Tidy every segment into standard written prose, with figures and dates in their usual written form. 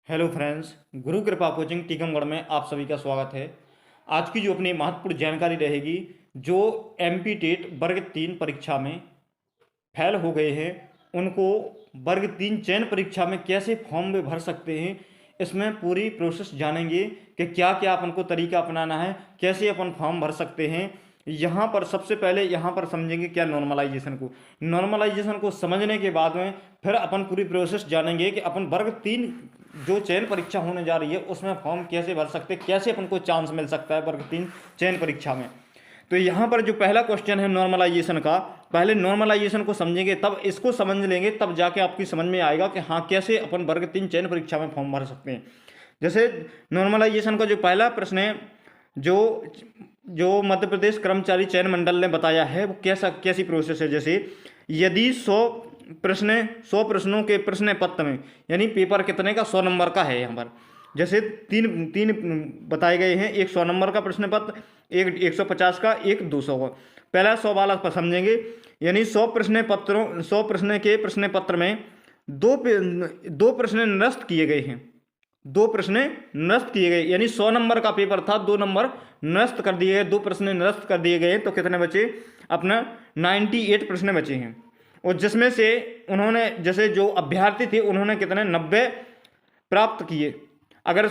Hello friends, गुरु कृपा coaching Tikamgarh में आप सभी का स्वागत है। आज की जो अपनी महत्वपूर्ण जानकारी रहेगी, जो एमपी टेट वर्ग 3 परीक्षा में फेल हो गए हैं उनको वर्ग 3 चयन परीक्षा में कैसे फॉर्म में भर सकते हैं, इसमें पूरी प्रोसेस जानेंगे कि क्या क्या अपन को तरीका अपनाना है, कैसे अपन फॉर्म भर सकते हैं। यहाँ पर सबसे पहले यहाँ पर समझेंगे क्या नॉर्मलाइजेशन को समझने के बाद में फिर अपन पूरी प्रोसेस जानेंगे कि अपन वर्ग 3 जो चयन परीक्षा होने जा रही है उसमें फॉर्म कैसे भर सकते हैं, कैसे अपन को चांस मिल सकता है वर्ग 3 चयन परीक्षा में। तो यहाँ पर जो पहला क्वेश्चन है नॉर्मलाइजेशन का, पहले नॉर्मलाइजेशन को समझेंगे, तब इसको समझ लेंगे, तब जाके आपकी समझ में आएगा कि हाँ कैसे अपन वर्ग 3 चयन परीक्षा में फॉर्म भर सकते हैं। जैसे नॉर्मलाइजेशन का जो पहला प्रश्न है, जो जो मध्य प्रदेश कर्मचारी चयन मंडल ने बताया है वो कैसी प्रोसेस है। जैसे यदि 100 प्रश्नों के प्रश्न पत्र में, यानी पेपर कितने का 100 नंबर का है, यहाँ पर जैसे तीन तीन बताए गए हैं, एक 100 नंबर का प्रश्न पत्र, एक 150 का, एक 200 का। पहला 100 वाला पर समझेंगे, यानी 100 प्रश्न के प्रश्न पत्र में दो प्रश्न निरस्त किए गए हैं, 2 प्रश्न निरस्त किए गए, यानी 100 नंबर का पेपर था, 2 नंबर निरस्त कर दिए गए, 2 प्रश्न निरस्त कर दिए गए, तो कितने बचे अपना 98 प्रश्न बचे हैं। और जिसमें से उन्होंने, जैसे जो अभ्यर्थी थे उन्होंने कितने 90 प्राप्त किए। अगर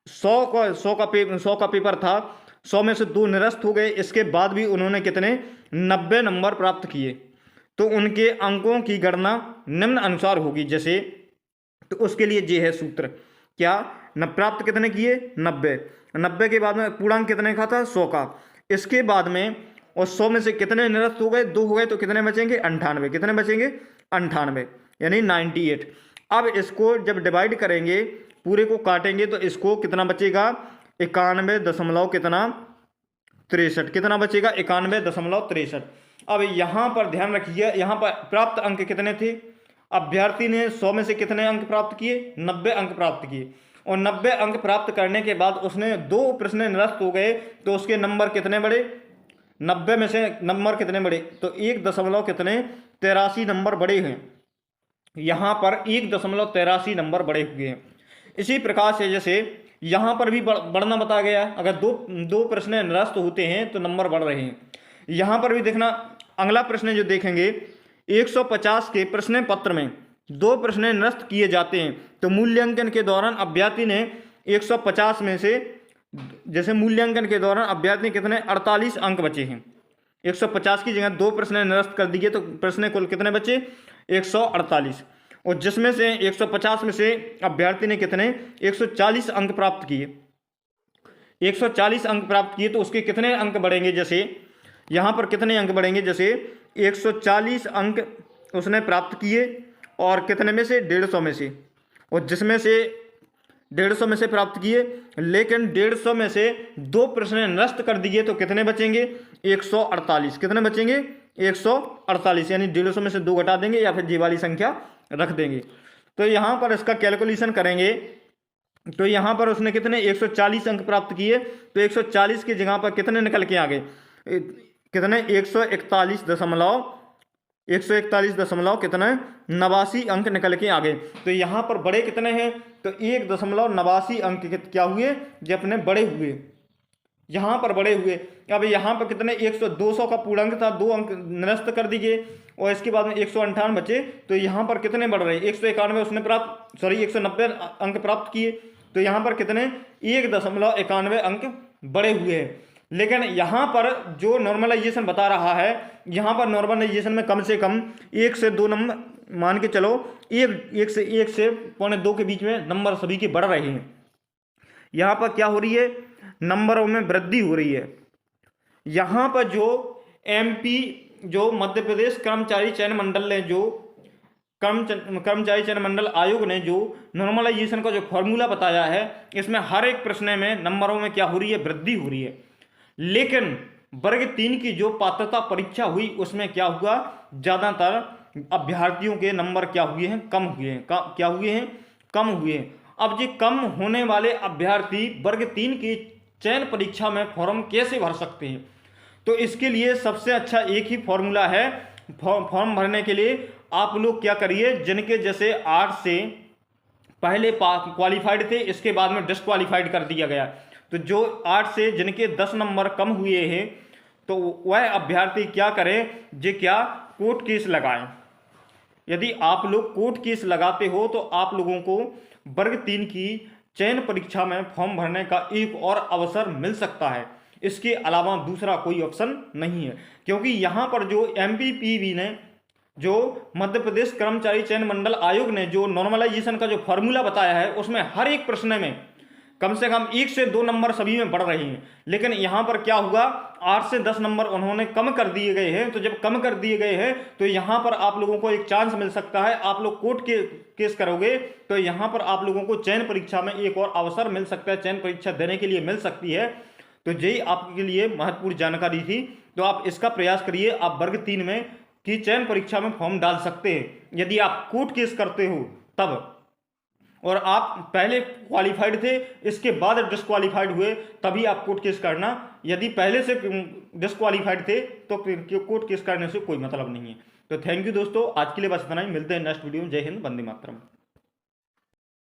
100 का पेपर था, 100 में से 2 निरस्त हो गए, इसके बाद भी उन्होंने कितने 90 नंबर प्राप्त किए, तो उनके अंकों की गणना निम्न अनुसार होगी। जैसे तो उसके लिए ये है सूत्र, क्या न प्राप्त कितने किए 90 के बाद में पूर्णांक कितने का था 100 का, इसके बाद में और 100 में से कितने निरस्त हो गए 2 हो गए, तो कितने बचेंगे 98, कितने बचेंगे 98, यानी 98। अब इसको जब डिवाइड करेंगे, पूरे को काटेंगे, तो इसको कितना बचेगा 91 कितना 63, कितना बचेगा 91.63। अब यहाँ पर ध्यान रखिए, यहाँ पर प्राप्त अंक कितने थे, अभ्यर्थी ने 100 में से कितने अंक प्राप्त किए 90 अंक प्राप्त किए, और 90 अंक प्राप्त करने के बाद उसने 2 प्रश्न निरस्त हो गए, तो उसके नंबर कितने बढ़े, 90 में से नंबर कितने बढ़े, तो 1.83 नंबर बढ़े हैं, यहाँ पर 1.83 नंबर बढ़े हुए हैं। इसी प्रकार से जैसे यहाँ पर भी बढ़ना बताया गया है, अगर दो प्रश्न निरस्त होते हैं तो नंबर बढ़ रहे हैं। यहाँ पर भी देखना, अगला प्रश्न जो देखेंगे, 150 के प्रश्न पत्र में 2 प्रश्न निरस्त किए जाते हैं, तो मूल्यांकन के दौरान अभ्यर्थी ने 150 में से, जैसे मूल्यांकन के दौरान अभ्यर्थी कितने 48 अंक बचे हैं, 150 की जगह 2 प्रश्न निरस्त कर दिए, तो प्रश्न कुल कितने बचे 148, और जिसमें से 150 में से अभ्यर्थी ने कितने 140 अंक प्राप्त किए, 140 अंक प्राप्त किए, तो उसके कितने अंक बढ़ेंगे, जैसे यहाँ पर कितने अंक बढ़ेंगे, जैसे 140 अंक उसने प्राप्त किए, और कितने में से 150 में से, और जिसमें से 150 में से प्राप्त किए, लेकिन 150 में से 2 प्रश्न निरस्त कर दिए, तो कितने बचेंगे 148, कितने बचेंगे 148, यानी 150 में से 2 घटा देंगे या फिर जी वाली संख्या रख देंगे। तो यहाँ पर इसका कैलकुलेशन करेंगे, तो यहाँ पर उसने कितने 140 अंक प्राप्त किए, तो 140 की जगह पर कितने निकल के आ गए, कितने 141 कितने 89 अंक निकल के आ गए। तो यहाँ पर बड़े कितने हैं, तो 1.89 अंक क्या हुए, जो अपने बड़े हुए, यहाँ पर बड़े हुए। अब यहाँ पर कितने 200 का पूर्णांक था, 2 अंक निरस्त कर दिए, और इसके बाद में 158 बचे, तो यहाँ पर कितने बढ़ रहे हैं 191 उसने 190 अंक प्राप्त किए, तो यहाँ पर कितने 1.91 अंक बढ़े हुए हैं। लेकिन यहाँ पर जो नॉर्मलाइजेशन बता रहा है, यहाँ पर नॉर्मलाइजेशन में कम से कम 1 से 2 नंबर मान के चलो, 1 से 1.25 के बीच में नंबर सभी के बढ़ रहे हैं। यहाँ पर क्या हो रही है, नंबरों में वृद्धि हो रही है। यहाँ पर जो एमपी, जो मध्य प्रदेश कर्मचारी चयन मंडल ने, जो कर्मचारी चयन मंडल आयोग ने जो नॉर्मलाइजेशन का जो फॉर्मूला बताया है, इसमें हर एक प्रश्न में नंबरों में क्या हो रही है, वृद्धि हो रही है। लेकिन वर्ग 3 की जो पात्रता परीक्षा हुई उसमें क्या हुआ, ज़्यादातर अभ्यर्थियों के नंबर क्या हुए हैं, कम हुए हैं, क्या हुए हैं, कम हुए हैं। अब ये कम होने वाले अभ्यर्थी वर्ग 3 की चयन परीक्षा में फॉर्म कैसे भर सकते हैं, तो इसके लिए सबसे अच्छा एक ही फॉर्मूला है। फॉर्म भरने के लिए आप लोग क्या करिए, जिनके जैसे 8 से पहले क्वालिफाइड थे, इसके बाद में डिसक्वालीफाइड कर दिया गया। तो जो 8 से जिनके 10 नंबर कम हुए हैं तो वह अभ्यर्थी क्या करें, जे क्या कोर्ट केस लगाएं। यदि आप लोग कोर्ट केस लगाते हो तो आप लोगों को वर्ग 3 की चयन परीक्षा में फॉर्म भरने का एक और अवसर मिल सकता है। इसके अलावा दूसरा कोई ऑप्शन नहीं है, क्योंकि यहाँ पर जो MPPB ने, जो मध्य प्रदेश कर्मचारी चयन मंडल आयोग ने जो नॉर्मलाइजेशन का जो फॉर्मूला बताया है, उसमें हर एक प्रश्न में कम से कम 1 से 2 नंबर सभी में बढ़ रहे हैं। लेकिन यहाँ पर क्या हुआ, 8 से 10 नंबर उन्होंने कम कर दिए गए हैं। तो जब कम कर दिए गए हैं तो यहाँ पर आप लोगों को एक चांस मिल सकता है। आप लोग कोर्ट के केस करोगे तो यहाँ पर आप लोगों को चयन परीक्षा में एक और अवसर मिल सकता है, चयन परीक्षा देने के लिए मिल सकती है। तो यही आपके लिए महत्वपूर्ण जानकारी थी। तो आप इसका प्रयास करिए, आप वर्ग 3 में की चयन परीक्षा में फॉर्म डाल सकते हैं यदि आप कोर्ट केस करते हो तब, और आप पहले क्वालिफाइड थे इसके बाद डिसक्वालीफाइड हुए तभी आप कोर्ट केस करना। यदि पहले से डिसक्वालीफाइड थे तो कोर्ट केस करने से कोई मतलब नहीं है। तो थैंक यू दोस्तों, आज के लिए बस इतना ही। मिलते हैं नेक्स्ट वीडियो में। जय हिंद, वंदे मातरम।